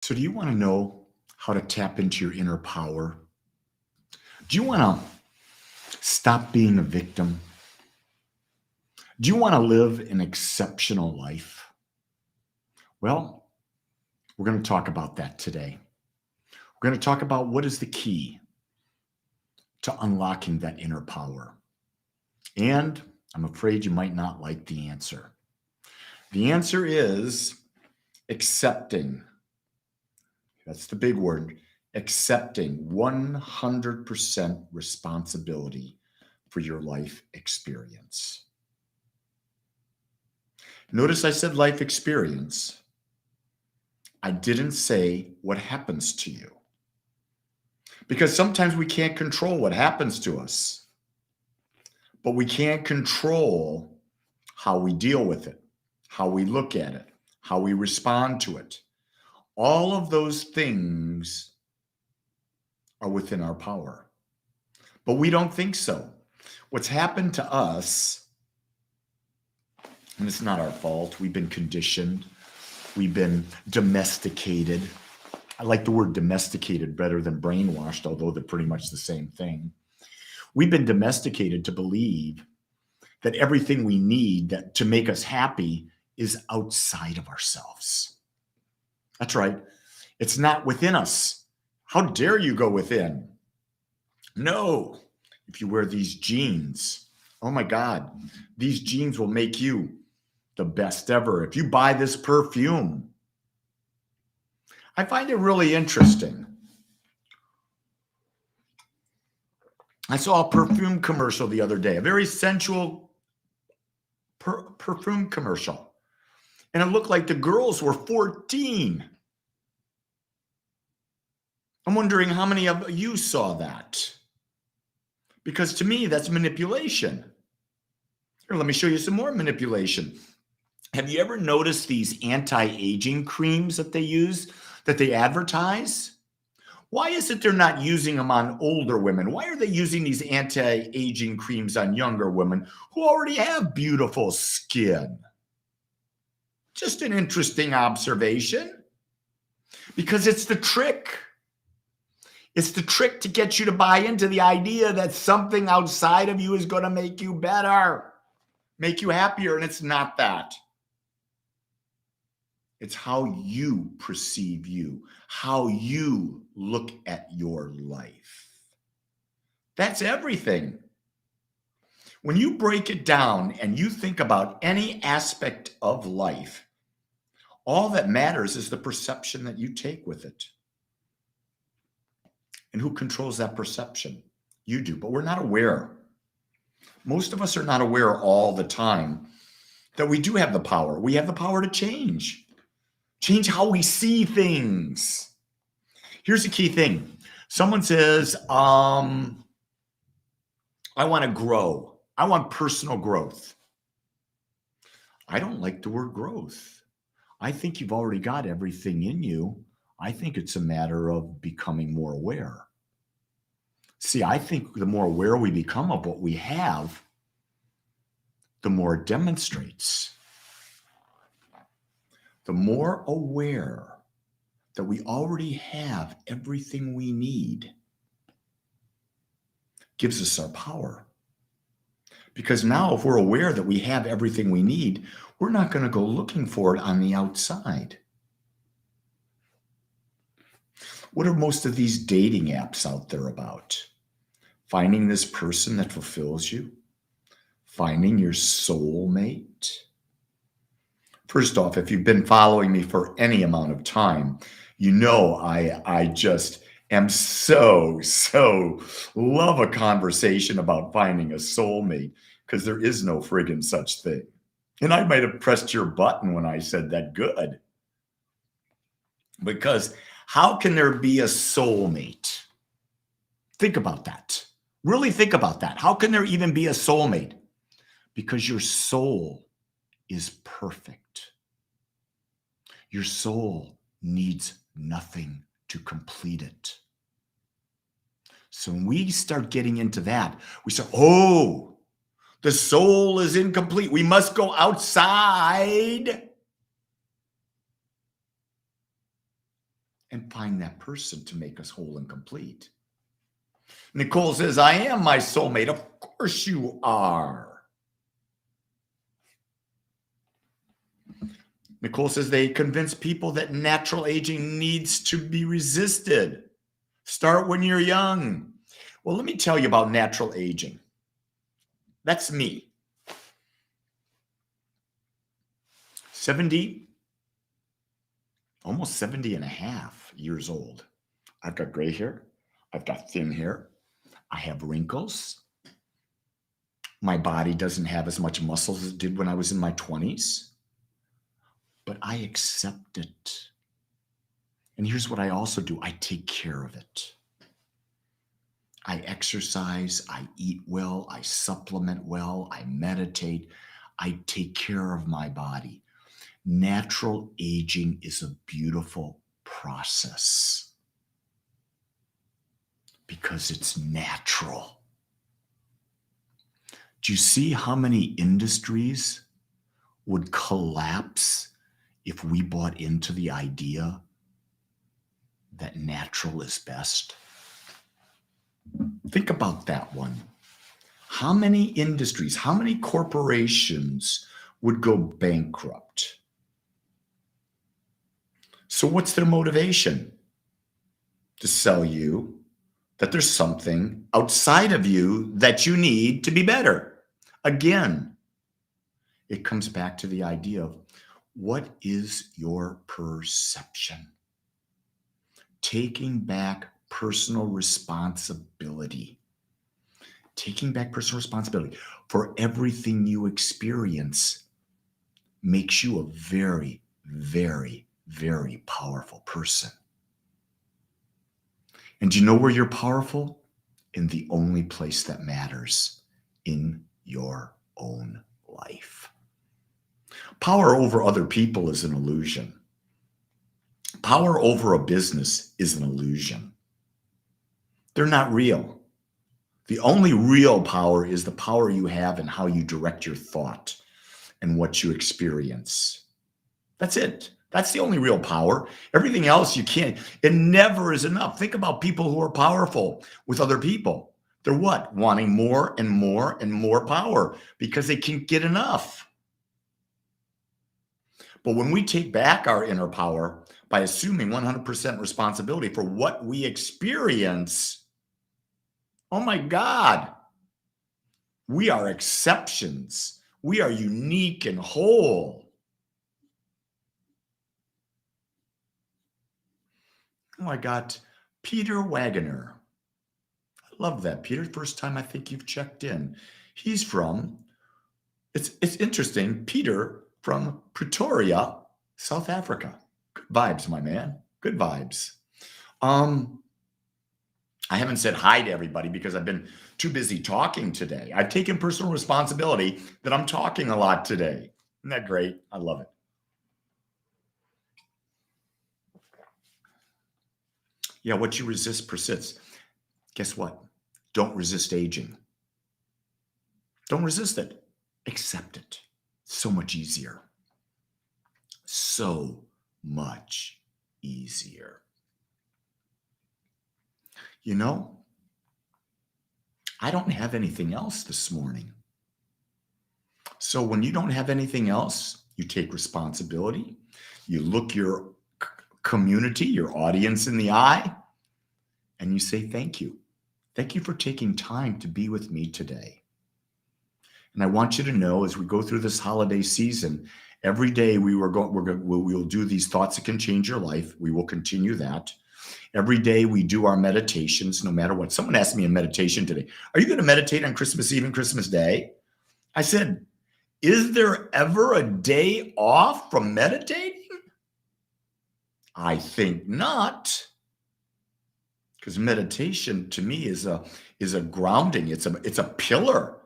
So, do you want to know how to tap into your inner power? Do you want to stop being a victim? Do you want to live an exceptional life? Well, we're going to talk about that today. We're going to talk about what is the key to unlocking that inner power. And I'm afraid you might not like the answer. The answer is accepting. That's the big word. Accepting 100% responsibility for your life experience. Notice I said life experience. I didn't say what happens to you. Because sometimes we can't control what happens to us, but we can't control how we deal with it, how we look at it, how we respond to it. All of those things are within our power, but we don't think so. What's happened to us, and it's not our fault, we've been conditioned, we've been domesticated. I like the word domesticated better than brainwashed, although they're pretty much the same thing. We've been domesticated to believe that everything we need to make us happy is outside of ourselves. That's right. It's not within us. How dare you go within? No. If you wear these jeans, oh my God, these jeans will make you the best ever. If you buy this perfume, I find it really interesting. I saw a perfume commercial the other day, a very sensual perfume commercial. And it looked like the girls were 14. I'm wondering how many of you saw that? Because to me, that's manipulation. Here, let me show you some more manipulation. Have you ever noticed these anti-aging creams that they use, that they advertise? Why is it they're not using them on older women? Why are they using these anti-aging creams on younger women who already have beautiful skin? Just an interesting observation. Because it's the trick. It's the trick to get you to buy into the idea that something outside of you is going to make you better, make you happier, and it's not that. It's how you perceive you, how you look at your life. That's everything. When you break it down and you think about any aspect of life, all that matters is the perception that you take with it. And who controls that perception? You do, but we're not aware. Most of us are not aware all the time that we do have the power. We have the power to change how we see things. Here's the key thing. Someone says, I want to grow. I want personal growth. I don't like the word growth. I think you've already got everything in you. I think it's a matter of becoming more aware. See, I think the more aware we become of what we have, the more it demonstrates. The more aware that we already have everything we need gives us our power. Because now if we're aware that we have everything we need, we're not going to go looking for it on the outside. What are most of these dating apps out there about? Finding this person that fulfills you? Finding your soulmate? First off, if you've been following me for any amount of time, you know I just am so love a conversation about finding a soulmate, because there is no friggin' such thing. And I might have pressed your button when I said that good. Because how can there be a soulmate? Think about that. Really think about that. How can there even be a soulmate? Because your soul is perfect. Your soul needs nothing to complete it. So when we start getting into that, we say, oh, the soul is incomplete. We must go outside and find that person to make us whole and complete. Nicole says, I am my soulmate. Of course you are. Nicole says they convince people that natural aging needs to be resisted. Start when you're young. Well, let me tell you about natural aging. That's me. 70, almost 70 and a half years old. I've got gray hair. I've got thin hair. I have wrinkles. My body doesn't have as much muscle as it did when I was in my 20s. But I accept it. And here's what I also do. I take care of it. I exercise, I eat well, I supplement well, I meditate, I take care of my body. Natural aging is a beautiful process because it's natural. Do you see how many industries would collapse if we bought into the idea that natural is best? Think about that one. How many industries, how many corporations would go bankrupt? So what's their motivation? To sell you that there's something outside of you that you need to be better. Again, it comes back to the idea of what is your perception? Taking back personal responsibility. Taking back personal responsibility for everything you experience makes you a very, very, very powerful person. And do you know where you're powerful? In the only place that matters, in your own life. Power over other people is an illusion. Power over a business is an illusion. They're not real. The only real power is the power you have in how you direct your thought and what you experience. That's it. That's the only real power. Everything else you can't. It never is enough. Think about people who are powerful with other people. They're what? Wanting more and more and more power because they can't get enough. But when we take back our inner power by assuming 100% responsibility for what we experience, oh my God, we are exceptions. We are unique and whole. Oh, I got Peter Wagoner. I love that, Peter. First time I think you've checked in. He's from, it's interesting, Peter from Pretoria, South Africa. Good vibes, my man. Good vibes. I haven't said hi to everybody because I've been too busy talking today. I've taken personal responsibility that I'm talking a lot today. Isn't that great? I love it. Yeah, what you resist persists. Guess what? Don't resist aging. Don't resist it. Accept it. So much easier. So much easier. You know, I don't have anything else this morning. So when you don't have anything else, you take responsibility. You look your community, your audience in the eye, and you say, thank you. Thank you for taking time to be with me today. And I want you to know, as we go through this holiday season, every day we'll do these thoughts that can change your life. We will continue that. Every day we do our meditations, no matter what. Someone asked me in meditation today, are you going to meditate on Christmas Eve and Christmas Day? I said, is there ever a day off from meditating? I think not. Because meditation to me is a grounding. It's a pillar.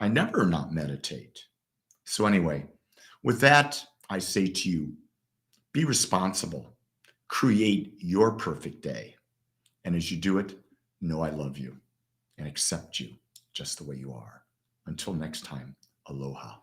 I never not meditate. So anyway, with that, I say to you, be responsible. Create your perfect day. And as you do it, know I love you and accept you just the way you are. Until next time, aloha.